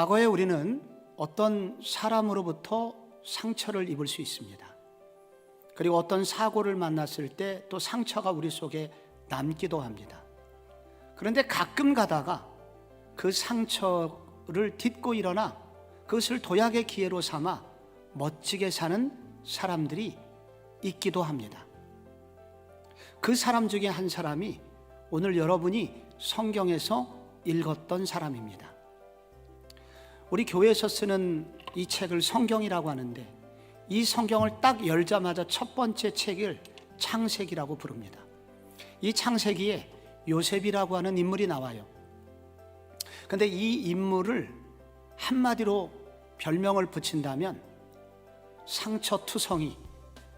과거에 우리는 어떤 사람으로부터 상처를 입을 수 있습니다. 그리고 어떤 사고를 만났을 때 또 상처가 우리 속에 남기도 합니다. 그런데 가끔 가다가 그 상처를 딛고 일어나 그것을 도약의 기회로 삼아 멋지게 사는 사람들이 있기도 합니다. 그 사람 중에 한 사람이 오늘 여러분이 성경에서 읽었던 사람입니다. 우리 교회에서 쓰는 이 책을 성경이라고 하는데, 이 성경을 딱 열자마자 첫 번째 책을 창세기라고 부릅니다. 이 창세기에 요셉이라고 하는 인물이 나와요. 그런데 이 인물을 한마디로 별명을 붙인다면 상처투성이,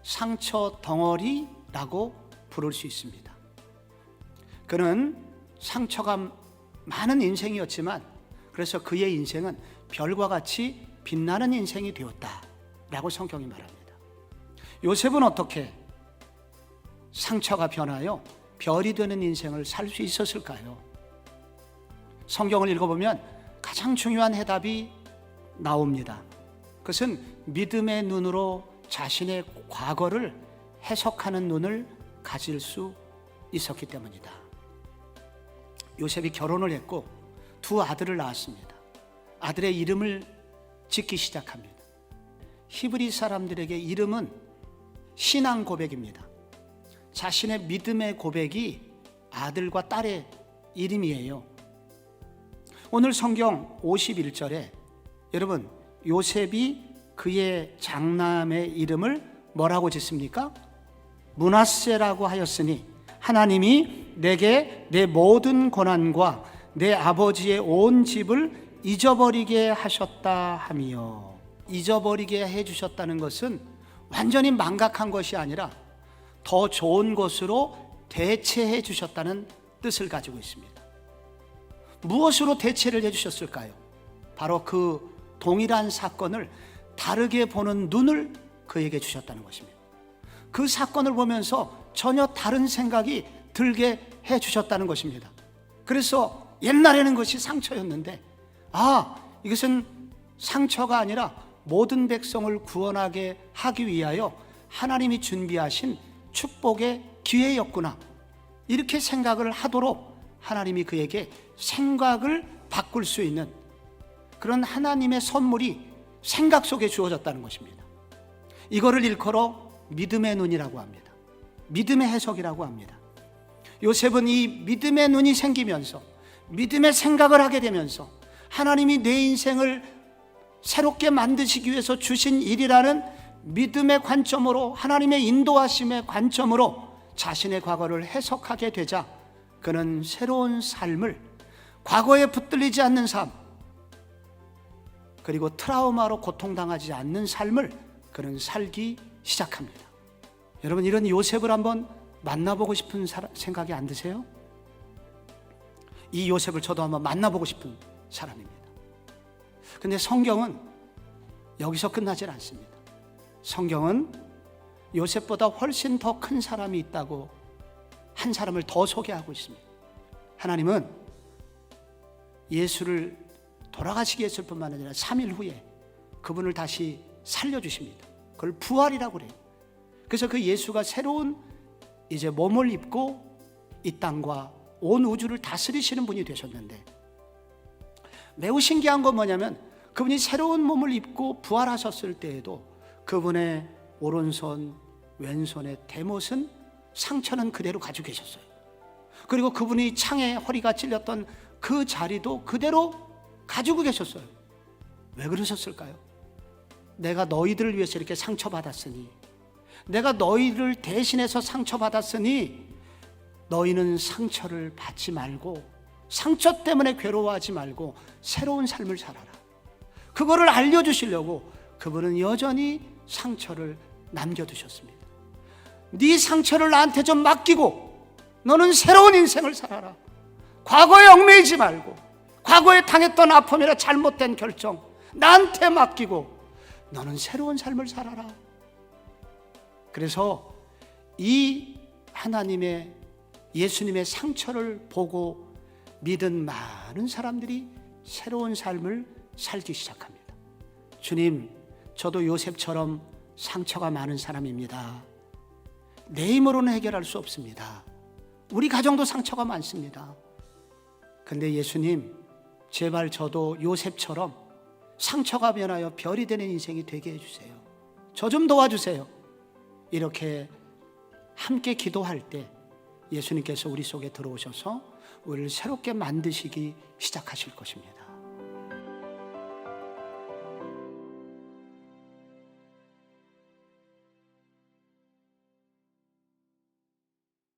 상처 덩어리라고 부를 수 있습니다. 그는 상처가 많은 인생이었지만, 그래서 그의 인생은 별과 같이 빛나는 인생이 되었다라고 성경이 말합니다. 요셉은 어떻게 상처가 변하여 별이 되는 인생을 살 수 있었을까요? 성경을 읽어보면 가장 중요한 해답이 나옵니다. 그것은 믿음의 눈으로 자신의 과거를 해석하는 눈을 가질 수 있었기 때문이다. 요셉이 결혼을 했고 두 아들을 낳았습니다. 아들의 이름을 짓기 시작합니다. 히브리 사람들에게 이름은 신앙 고백입니다. 자신의 믿음의 고백이 아들과 딸의 이름이에요. 오늘 성경 51절에 여러분, 요셉이 그의 장남의 이름을 뭐라고 짓습니까? 므낫세라고 하였으니 하나님이 내게 내 모든 고난과 내 아버지의 온 집을 잊어버리게 하셨다 하며, 잊어버리게 해주셨다는 것은 완전히 망각한 것이 아니라 더 좋은 것으로 대체해 주셨다는 뜻을 가지고 있습니다. 무엇으로 대체를 해주셨을까요? 바로 그 동일한 사건을 다르게 보는 눈을 그에게 주셨다는 것입니다. 그 사건을 보면서 전혀 다른 생각이 들게 해주셨다는 것입니다. 그래서 옛날에는 것이 상처였는데, 이것은 상처가 아니라 모든 백성을 구원하게 하기 위하여 하나님이 준비하신 축복의 기회였구나, 이렇게 생각을 하도록 하나님이 그에게 생각을 바꿀 수 있는 그런 하나님의 선물이 생각 속에 주어졌다는 것입니다. 이거를 일컬어 믿음의 눈이라고 합니다. 믿음의 해석이라고 합니다. 요셉은 이 믿음의 눈이 생기면서, 믿음의 생각을 하게 되면서 하나님이 내 인생을 새롭게 만드시기 위해서 주신 일이라는 믿음의 관점으로, 하나님의 인도하심의 관점으로 자신의 과거를 해석하게 되자 그는 새로운 삶을, 과거에 붙들리지 않는 삶, 그리고 트라우마로 고통당하지 않는 삶을 그는 살기 시작합니다. 여러분, 이런 요셉을 한번 만나보고 싶은 생각이 안 드세요? 이 요셉을 저도 한번 만나보고 싶은 사람입니다. 근데 성경은 여기서 끝나질 않습니다. 성경은 요셉보다 훨씬 더 큰 사람이 있다고 한 사람을 더 소개하고 있습니다. 하나님은 예수를 돌아가시게 했을 뿐만 아니라 3일 후에 그분을 다시 살려주십니다. 그걸 부활이라고 그래요. 그래서 그 예수가 새로운 이제 몸을 입고 이 땅과 온 우주를 다스리시는 분이 되셨는데, 매우 신기한 건 뭐냐면 그분이 새로운 몸을 입고 부활하셨을 때에도 그분의 오른손, 왼손의 대못은, 상처는 그대로 가지고 계셨어요. 그리고 그분이 창에 허리가 찔렸던 그 자리도 그대로 가지고 계셨어요. 왜 그러셨을까요? 내가 너희들을 위해서 이렇게 상처받았으니, 내가 너희를 대신해서 상처받았으니 너희는 상처를 받지 말고, 상처 때문에 괴로워하지 말고 새로운 삶을 살아라. 그거를 알려주시려고 그분은 여전히 상처를 남겨두셨습니다. 네 상처를 나한테 좀 맡기고 너는 새로운 인생을 살아라. 과거에 얽매이지 말고, 과거에 당했던 아픔이나 잘못된 결정 나한테 맡기고 너는 새로운 삶을 살아라. 그래서 이 하나님의, 예수님의 상처를 보고 믿은 많은 사람들이 새로운 삶을 살기 시작합니다. 주님, 저도 요셉처럼 상처가 많은 사람입니다. 내 힘으로는 해결할 수 없습니다. 우리 가정도 상처가 많습니다. 근데 예수님, 제발 저도 요셉처럼 상처가 변하여 별이 되는 인생이 되게 해주세요. 저 좀 도와주세요. 이렇게 함께 기도할 때 예수님께서 우리 속에 들어오셔서 우리를 새롭게 만드시기 시작하실 것입니다.